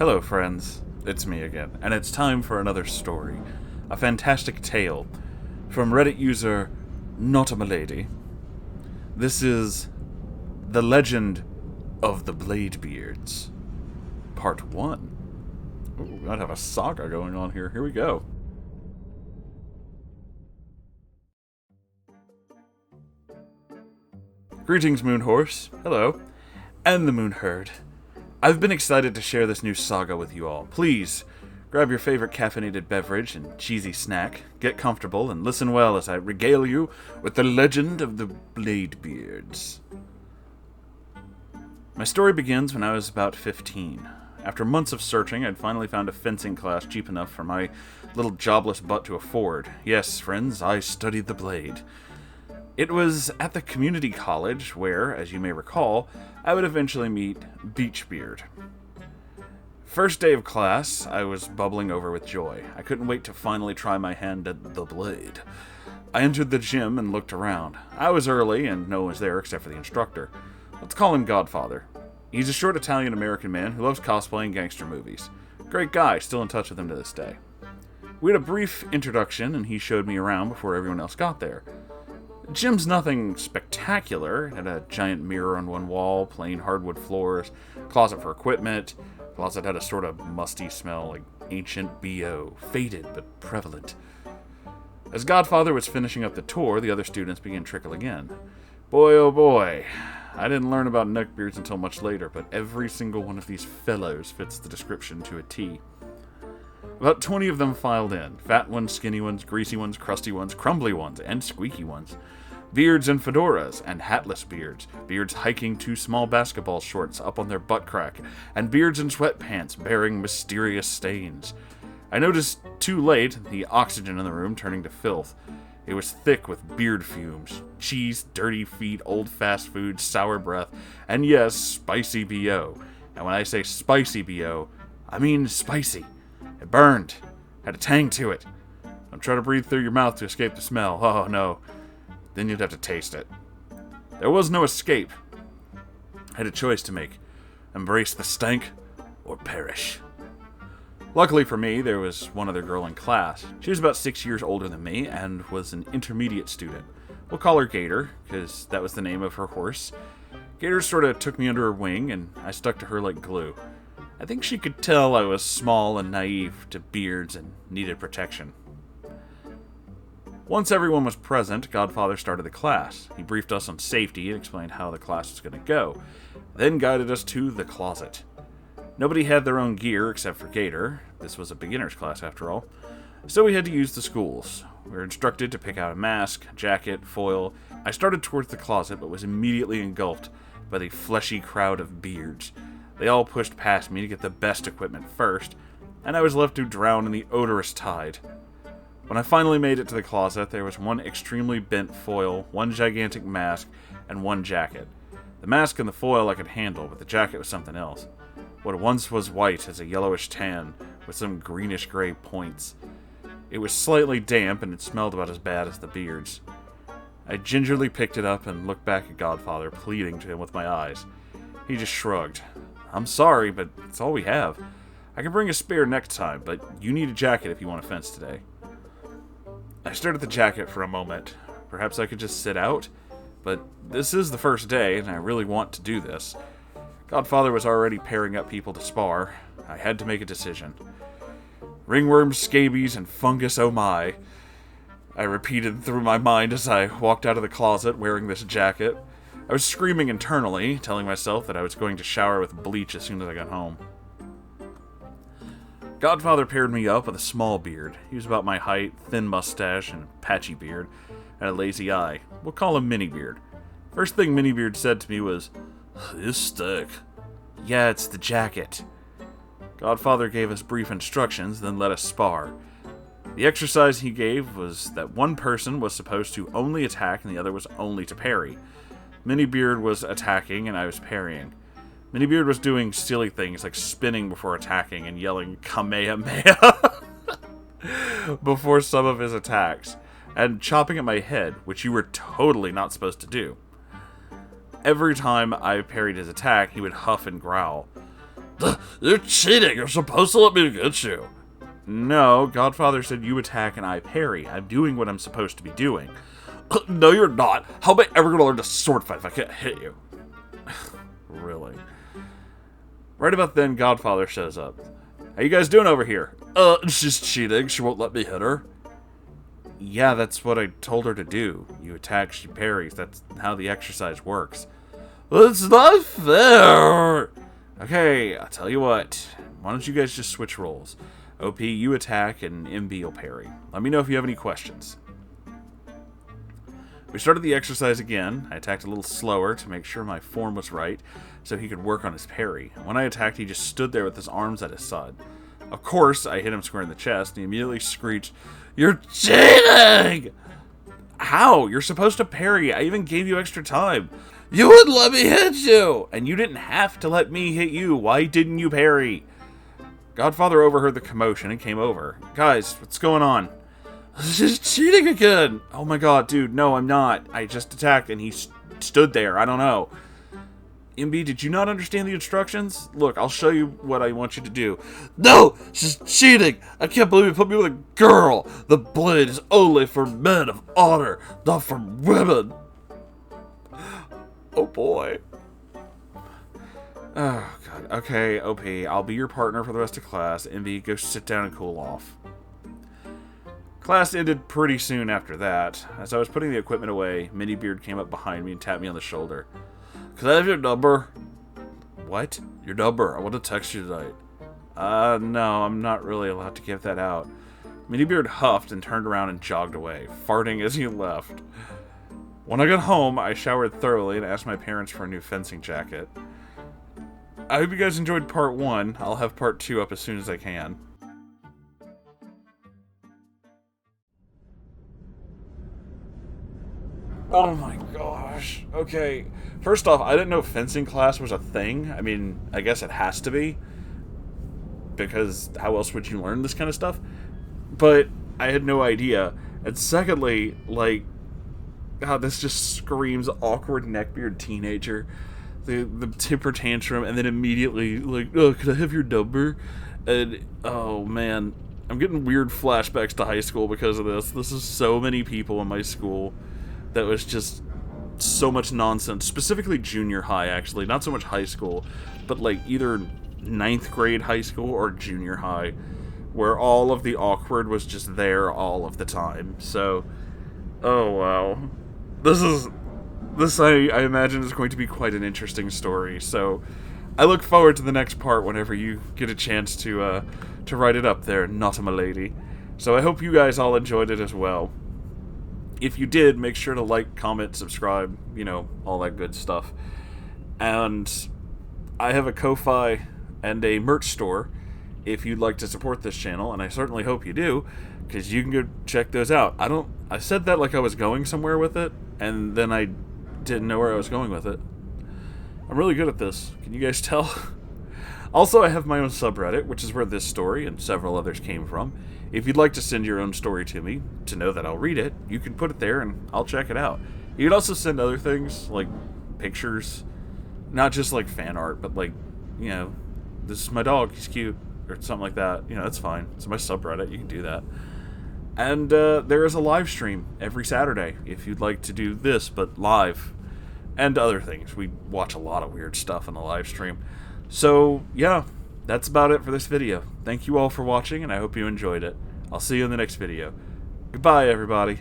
Hello friends, it's me again, and it's time for another story. A fantastic tale from Reddit user Notamilady. This is The Legend of the Bladebeards, Part 1. Ooh, we might have a saga going on here. Here we go. Greetings, Moonhorse. Hello. And the Moonherd. I've been excited to share this new saga with you all. Please, grab your favorite caffeinated beverage and cheesy snack, get comfortable, and listen well as I regale you with the legend of the Bladebeards. My story begins when I was about 15. After months of searching, I'd finally found a fencing class cheap enough for my little jobless butt to afford. Yes, friends, I studied the blade. It was at the community college where, as you may recall, I would eventually meet Beachbeard. First day of class, I was bubbling over with joy. I couldn't wait to finally try my hand at the blade. I entered the gym and looked around. I was early, and no one was there except for the instructor. Let's call him Godfather. He's a short Italian-American man who loves cosplaying gangster movies. Great guy, still in touch with him to this day. We had a brief introduction, and he showed me around before everyone else got there. The gym's nothing spectacular. It had a giant mirror on one wall, plain hardwood floors, closet for equipment. The closet had a sort of musty smell like ancient BO, faded but prevalent. As Godfather was finishing up the tour, the other students began trickling in. Boy, oh boy. I didn't learn about neckbeards until much later, but every single one of these fellows fits the description to a T. About 20 of them filed in. Fat ones, skinny ones, greasy ones, crusty ones, crumbly ones, and squeaky ones. Beards and fedoras, and hatless beards. Beards hiking two small basketball shorts up on their butt crack, and beards in sweatpants bearing mysterious stains. I noticed too late the oxygen in the room turning to filth. It was thick with beard fumes, cheese, dirty feet, old fast food, sour breath, and yes, spicy BO. And when I say spicy BO, I mean spicy. It burned. Had a tang to it. Don't try to breathe through your mouth to escape the smell. Oh, no. Then you'd have to taste it. There was no escape. I had a choice to make. Embrace the stank or perish. Luckily for me, there was one other girl in class. She was about 6 years older than me and was an intermediate student. We'll call her Gator, because that was the name of her horse. Gator sort of took me under her wing, and I stuck to her like glue. I think she could tell I was small and naive to beards and needed protection. Once everyone was present, Godfather started the class. He briefed us on safety and explained how the class was going to go, then guided us to the closet. Nobody had their own gear except for Gator. This was a beginner's class after all. So we had to use the schools. We were instructed to pick out a mask, jacket, foil. I started towards the closet but was immediately engulfed by the fleshy crowd of beards. They all pushed past me to get the best equipment first, and I was left to drown in the odorous tide. When I finally made it to the closet, there was one extremely bent foil, one gigantic mask, and one jacket. The mask and the foil I could handle, but the jacket was something else. What once was white is a yellowish tan with some greenish-gray points. It was slightly damp, and it smelled about as bad as the beards. I gingerly picked it up and looked back at Godfather, pleading to him with my eyes. He just shrugged. I'm sorry, but it's all we have. I can bring a spare next time, but you need a jacket if you want to fence today. I stared at the jacket for a moment. Perhaps I could just sit out? But this is the first day, and I really want to do this. Godfather was already pairing up people to spar. I had to make a decision. Ringworms, scabies, and fungus, oh my. I repeated through my mind as I walked out of the closet wearing this jacket. I was screaming internally, telling myself that I was going to shower with bleach as soon as I got home. Godfather paired me up with a small beard. He was about my height, thin mustache, and a patchy beard, and a lazy eye. We'll call him Minibeard. First thing Minibeard said to me was, "This stick." Yeah, it's the jacket. Godfather gave us brief instructions, then let us spar. The exercise he gave was that one person was supposed to only attack and the other was only to parry. Minibeard was attacking and I was parrying. Minibeard was doing silly things like spinning before attacking and yelling Kamehameha before some of his attacks, and chopping at my head, which you were totally not supposed to do. Every time I parried his attack, he would huff and growl. You're cheating. You're supposed to let me get you. No, Godfather said you attack and I parry. I'm doing what I'm supposed to be doing. No, you're not. How am I ever going to learn to sword fight if I can't hit you? Really? Right about then, Godfather shows up. How you guys doing over here? She's cheating. She won't let me hit her. Yeah, that's what I told her to do. You attack, she parries. That's how the exercise works. It's not fair. Okay, I'll tell you what. Why don't you guys just switch roles? OP, you attack, and MB will parry. Let me know if you have any questions. We started the exercise again. I attacked a little slower to make sure my form was right, so he could work on his parry. When I attacked, he just stood there with his arms at his side. Of course, I hit him square in the chest, and he immediately screeched, "You're cheating!" How? You're supposed to parry. I even gave you extra time. You wouldn't let me hit you! And you didn't have to let me hit you. Why didn't you parry? Godfather overheard the commotion and came over. Guys, what's going on? She's cheating again! Oh my god, dude, no, I'm not. I just attacked and he stood there. I don't know. MB, did you not understand the instructions? Look, I'll show you what I want you to do. No! She's cheating! I can't believe you put me with a girl! The blade is only for men of honor, not for women! Oh boy. Oh god. Okay, OP, I'll be your partner for the rest of class. MB, go sit down and cool off. Class ended pretty soon after that. As I was putting the equipment away, Neckbeard came up behind me and tapped me on the shoulder. Can I have your number? What? Your number. I want to text you tonight. No, I'm not really allowed to give that out. Neckbeard huffed and turned around and jogged away, farting as he left. When I got home, I showered thoroughly and asked my parents for a new fencing jacket. I hope you guys enjoyed part 1. I'll have part 2 up as soon as I can. Oh my gosh. Okay. First off, I didn't know fencing class was a thing. I mean, I guess it has to be. Because how else would you learn this kind of stuff? But I had no idea. And secondly, like, God, this just screams awkward neckbeard teenager. The temper tantrum, and then immediately, like, oh, could I have your number? And, oh man, I'm getting weird flashbacks to high school because of this. This is so many people in my school that was just so much nonsense. Specifically junior high, actually. Not so much high school, but like either 9th grade high school or junior high, where all of the awkward was just there all of the time. So, oh wow. This I imagine is going to be quite an interesting story, so I look forward to the next part whenever you get a chance to write it up there, not my lady. So I hope you guys all enjoyed it as well. If you did, make sure to like, comment, subscribe, you know, all that good stuff. And I have a Ko-Fi and a merch store if you'd like to support this channel, and I certainly hope you do, because you can go check those out. I said that like I was going somewhere with it, and then I didn't know where I was going with it. I'm really good at this. Can you guys tell? Also, I have my own subreddit, which is where this story and several others came from. If you'd like to send your own story to me, to know that I'll read it, you can put it there and I'll check it out. You can also send other things, like pictures. Not just like fan art, but like, you know, this is my dog, he's cute, or something like that. You know, that's fine. It's my subreddit, you can do that. And there is a live stream every Saturday, if you'd like to do this, but live. And other things. We watch a lot of weird stuff on the live stream. So, yeah, that's about it for this video. Thank you all for watching, and I hope you enjoyed it. I'll see you in the next video. Goodbye, everybody.